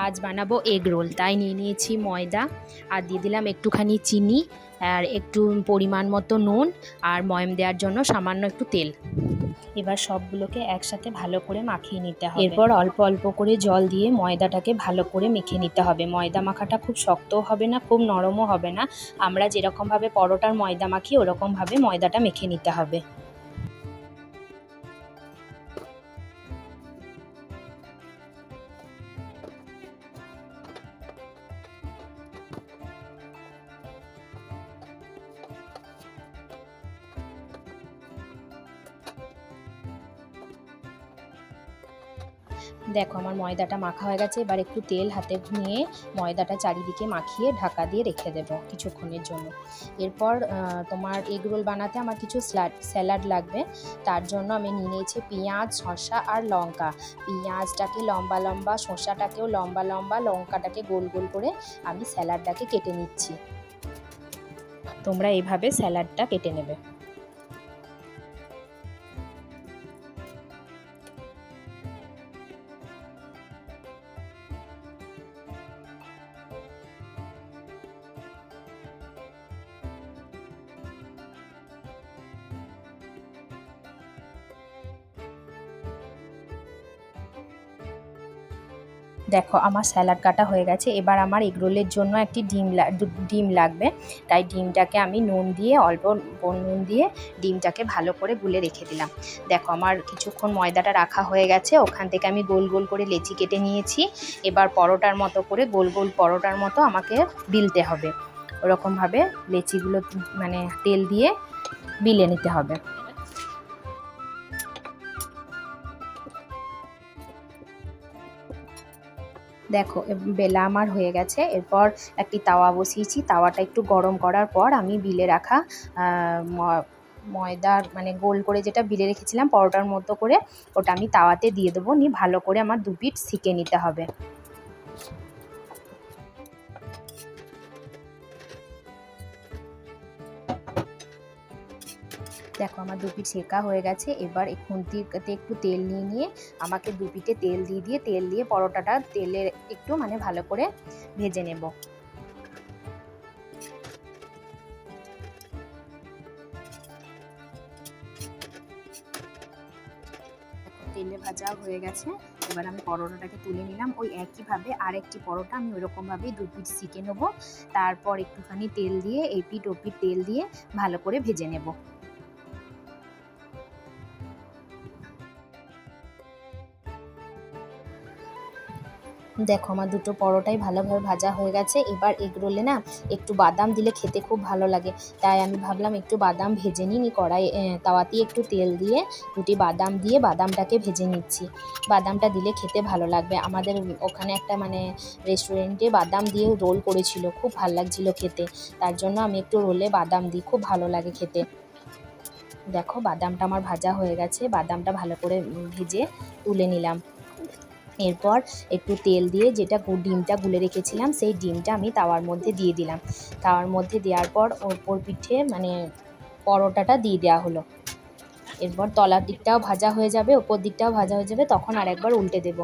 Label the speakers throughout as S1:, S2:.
S1: আজ বানাবো egg roll, তাই নিয়ে নিয়েছি ময়দা আর দিয়ে দিলাম একটুখানি চিনি আর একটু পরিমাণ মতো নুন আর ময়াম দেওয়ার জন্য সামান্য একটু তেল। এবার সবগুলোকে একসাথে ভালো করে মাখিয়ে নিতে হবে। এরপর অল্প অল্প করে জল দিয়ে ময়দাটাকে ভালো করে মেখে নিতে হবে। ময়দা মাখাটা খুব শক্তও হবে না, খুব নরমও হবে না। আমরা যেরকমভাবে পরোটার ময়দা মাখি ওরকমভাবে ময়দাটা মেখে নিতে হবে। দেখো আমার ময়দাটা মাখা হয়ে গেছে। এবার একটু তেল হাতে নিয়ে ময়দাটা চারিদিকে মাখিয়ে ঢাকা দিয়ে রেখে দেবো কিছুক্ষণের জন্য। এরপর তোমার এগ রোল বানাতে আমার কিছু স্যালাড লাগবে। তার জন্য আমি নিয়ে নিয়েছি পেঁয়াজ, শসা আর লঙ্কা। পেঁয়াজটাকে লম্বা লম্বা, শসাটাকেও লম্বা লম্বা, লঙ্কাটাকে গোল গোল করে আমি স্যালাডটাকে কেটে নিচ্ছি। তোমরা এইভাবে স্যালাডটা কেটে নেবে। দেখো আমার স্যালাড কাটা হয়ে গেছে। এবার আমার এগরোলের জন্য একটি ডিম লাগবে। তাই ডিমটাকে আমি নুন দিয়ে অল্প নুন দিয়ে ডিমটাকে ভালো করে গুলে রেখে দিলাম। দেখো আমার কিছুক্ষণ ময়দাটা রাখা হয়ে গেছে। ওখান থেকে আমি গোল গোল করে লেচি কেটে নিয়েছি। এবার পরোটার মতো করে গোল গোল পরোটার মতো আমাকে বেলতে হবে। ওরকমভাবে লেচিগুলো মানে তেল দিয়ে বেলে নিতে হবে। দেখো বেলা আমার হয়ে গেছে। এরপর একটি তাওয়া বসিয়েছি। তাওয়াটা একটু গরম করার পর আমি বিলে রাখা ময়দার মানে গোল করে যেটা বিলে রেখেছিলাম পরোটার মতো করে, ওটা আমি তাওয়াতে দিয়ে দেবো। নিয়ে ভালো করে আমার দু পিঠ সেঁকে নিতে হবে। দেখো আমার দু পিঠ সেঁকা হয়ে গেছে। এবার খুন্তিতে একটু তেল নিয়ে আমাকে দু পিঠে তেল দিয়ে পরোটাটা তেলে একটু মানে ভালো করে ভেজে নেব। তেলে ভাজা হয়ে গেছে। এবার আমি পরোটাটাকে তুলে নিলাম। ওই একইভাবে আরেকটি পরোটা আমি ওইরকমভাবেই দু পিঠ সেঁকে নেবো। তারপর একটুখানি তেল দিয়ে এই পিঠ ও পিঠ তেল দিয়ে ভালো করে ভেজে নেব। দেখো আমার দুটো পরোটাই ভালোভাবে ভাজা হয়ে গেছে। এবার এগ রোলে না একটু বাদাম দিলে খেতে খুব ভালো লাগে। তাই আমি ভাবলাম একটু বাদাম ভেজে নিই। কড়াই তাওয়াতে একটু তেল দিয়ে দুটি বাদাম দিয়ে বাদামটাকে ভেজে নিচ্ছি। বাদামটা দিলে খেতে ভালো লাগবে। আমাদের ওখানে একটা মানে রেস্টুরেন্টে বাদাম দিয়ে রোল করেছিল, খুব ভালো লাগছিল খেতে। তার জন্য আমি একটু রোলে বাদাম দিই, খুব ভালো লাগে খেতে। দেখো বাদামটা আমার ভাজা হয়ে গেছে। বাদামটা ভালো করে ভেজে তুলে নিলাম। এরপর একটু তেল দিয়ে যেটা ডিমটা গুলে রেখেছিলাম সেই ডিমটা আমি তাওয়ার মধ্যে দিয়ে দিলাম। তাওয়ার মধ্যে দেওয়ার পর ওপর পিঠে মানে পরোটাটা দিয়ে দেওয়া হলো। এরপর তলার দিকটাও ভাজা হয়ে যাবে, ওপর দিকটাও ভাজা হয়ে যাবে, তখন আরেকবার উল্টে দেব।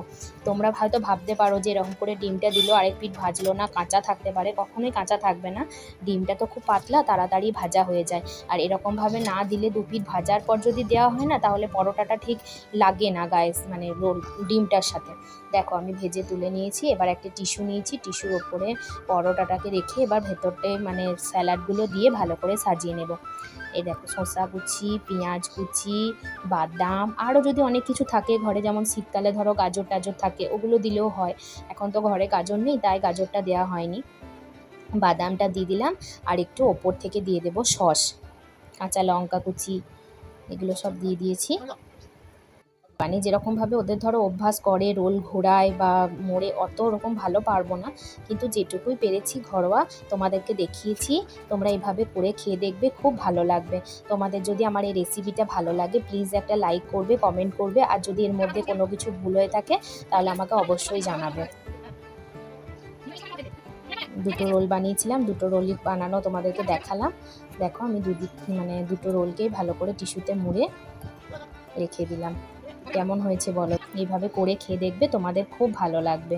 S1: তোমরা হয়তো ভাবতে পারো যে এরকম করে ডিমটা দিল আরেক পিঠ ভাজলো না, কাঁচা থাকতে পারে। কখনোই কাঁচা থাকবে না। ডিমটা তো খুব পাতলা, তাড়াতাড়ি ভাজা হয়ে যায়। আর এরকমভাবে না দিলে দু পিঠ ভাজার পর যদি দেওয়া হয় না তাহলে পরোটাটা ঠিক লাগে না গায়ে, মানে রোল ডিমটার সাথে। দেখো আমি ভেজে তুলে নিয়েছি। এবার একটা টিস্যু নিয়েছি, টিস্যুর ওপরে পরোটাটাকে রেখে এবার ভেতরটায় মানে স্যালাডগুলো দিয়ে ভালো করে সাজিয়ে নেব। এই দেখো শসা কুচি, পেঁয়াজ কুচি, বাদাম, আরও যদি অনেক কিছু থাকে ঘরে, যেমন শীতকালে ধরো গাজর টাজর থাকে, ওগুলো দিলেও হয়। এখন তো ঘরে গাজর নেই তাই গাজরটা দেওয়া হয়নি। বাদামটা দিয়ে দিলাম আর একটু ওপর থেকে দিয়ে দেবো সস, কাঁচা লঙ্কা কুচি, এগুলো সব দিয়ে দিয়েছি। মানে যেরকমভাবে ওদের ধরো অভ্যাস করে রোল ঘোরায় বা মোড়ে, অত ওরকম ভালো পারবো না, কিন্তু যেটুকুই পেরেছি ঘরোয়া তোমাদেরকে দেখিয়েছি। তোমরা এইভাবে করে খেয়ে দেখবে, খুব ভালো লাগবে। তোমাদের যদি আমার এই রেসিপিটা ভালো লাগে প্লিজ একটা লাইক করবে, কমেন্ট করবে, আর যদি এর মধ্যে কোনো কিছু ভুল হয়ে থাকে তাহলে আমাকে অবশ্যই জানাবে। দুটো রোল বানিয়েছিলাম, দুটো রোলই বানানো তোমাদেরকে দেখালাম। দেখো আমি মানে দুটো রোলকেই ভালো করে টিস্যুতে মুড়ে রেখে দিলাম। কেমন হয়েছে বলো? এইভাবে করে খেয়ে দেখবে, তোমাদের খুব ভালো লাগবে।